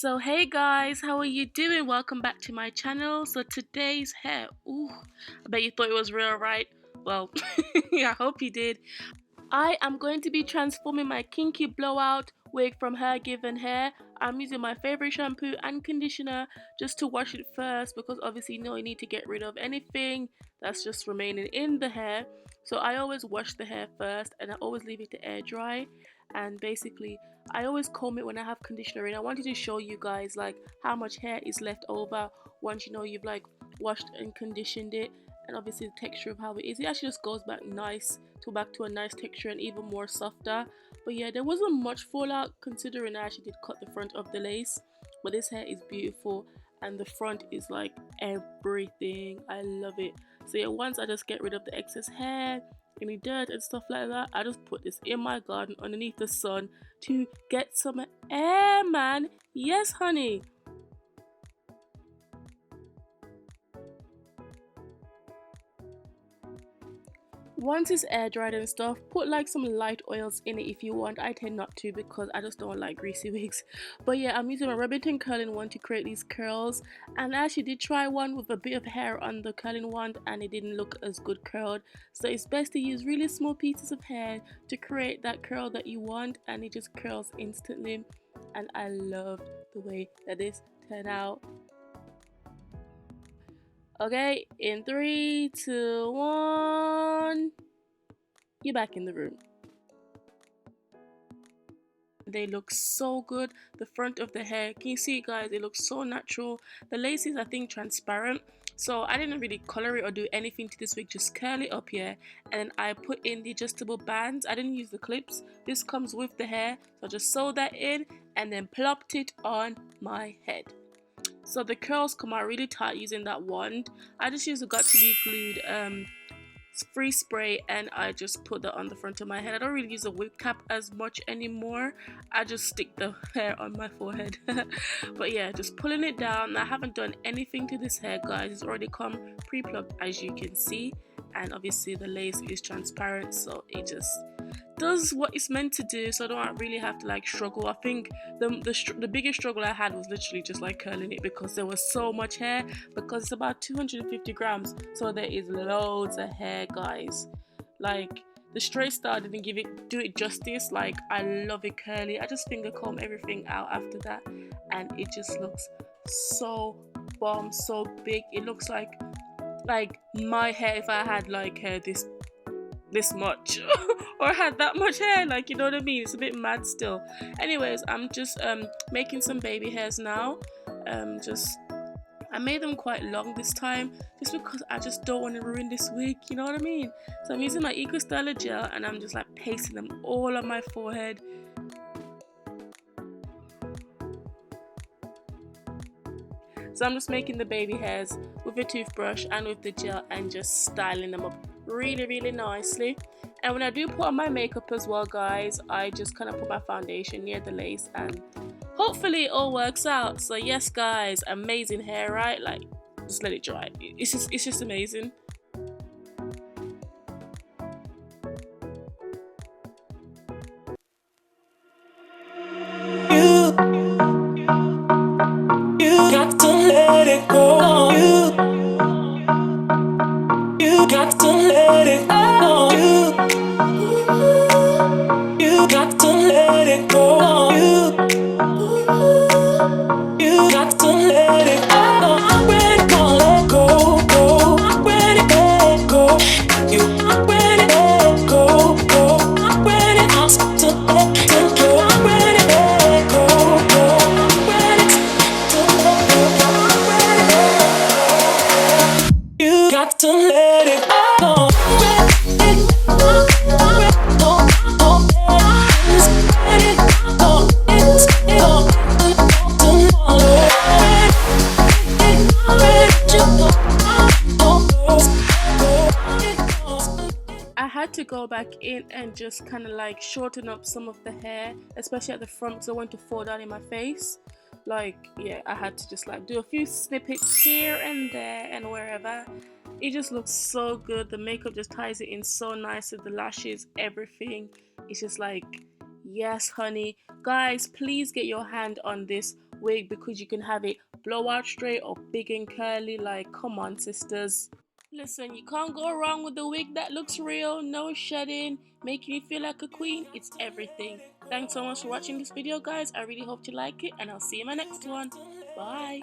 So hey guys, how are you doing? Welcome back to my channel. So today's hair, ooh, I bet you thought it was real, right? Well, I hope you did. I am going to be transforming my Kinky blowout wig from Hergivenhair. I'm using my favorite shampoo and conditioner just to wash it first because obviously you know you need to get rid of anything that's just remaining in the hair. So I always wash the hair first and I always leave it to air dry, and basically I always comb it when I have conditioner in. I wanted to show you guys like how much hair is left over once you know you've like washed and conditioned it, and obviously the texture of how it is. It actually just goes back to a nice texture and even more softer. But yeah, there wasn't much fallout considering I actually did cut the front of the lace. But this hair is beautiful and the front is like everything. I love it. So yeah, once I just get rid of the excess hair, any dirt and stuff like that, I just put this in my garden underneath the sun to get some air, man. Yes, honey. Once it's air dried and stuff, put like some light oils in it if you want. I tend not to because I just don't like greasy wigs. But yeah, I'm using my Remington curling wand to create these curls, and I actually did try one with a bit of hair on the curling wand and it didn't look as good curled. So it's best to use really small pieces of hair to create that curl that you want, and it just curls instantly. And I loved the way that this turned out. Okay, in 3, 2, 1, you're back in the room. They look so good. The front of the hair, can you see guys, it looks so natural. The lace is I think transparent, so I didn't really color it or do anything to this wig, just curl it up here, and then I put in the adjustable bands. I didn't use the clips, this comes with the hair, so I just sewed that in and then plopped it on my head. So the curls come out really tight using that wand. I just use a got to be glued free spray, and I just put that on the front of my head. I don't really use a wig cap as much anymore. I just stick the hair on my forehead. But yeah, just pulling it down. I haven't done anything to this hair, guys. It's already come pre-plucked as you can see, and obviously the lace is transparent, so it just does what it's meant to do, so I don't really have to like struggle. I think the biggest struggle I had was literally just like curling it because there was so much hair, because it's about 250 grams, so there is loads of hair, guys. Like the straight style didn't do it justice. Like I love it curly. I just finger comb everything out after that, and it just looks so bomb, so big. It looks like my hair if I had like hair this much or had that much hair, like, you know what I mean. It's a bit mad still. Anyways, I'm just making some baby hairs now. I made them quite long this time just because I just don't want to ruin this wig, you know what I mean. So I'm using my Eco Styler gel and I'm just like pasting them all on my forehead. So I'm just making the baby hairs with a toothbrush and with the gel and just styling them up really nicely. And when I do put on my makeup as well, guys, I just kind of put my foundation near the lace and hopefully it all works out. So yes guys, amazing hair, right? Like just let it dry. It's just amazing. You got to let it go. You got to let it go. You got to let it go. You got to let it go. I'm ready to let go. I'm ready to let go. I'm ready to let go. I'm ready to let go. I'm ready to let go. I'm ready to let go. I'm ready to let go. You got to let it go. I had to go back in and just kind of like shorten up some of the hair, especially at the front, because I want to fall down in my face. Like, yeah, I had to just like do a few snippets here and there and wherever. It just looks so good. The makeup just ties it in so nice with the lashes, everything. It's just like, yes honey. Guys, please get your hand on this wig because you can have it blow out straight or big and curly. Like, come on, sisters. Listen, you can't go wrong with a wig that looks real, no shedding, making you feel like a queen. It's everything. Thanks so much for watching this video, guys. I really hope you like it, and I'll see you in my next one. Bye.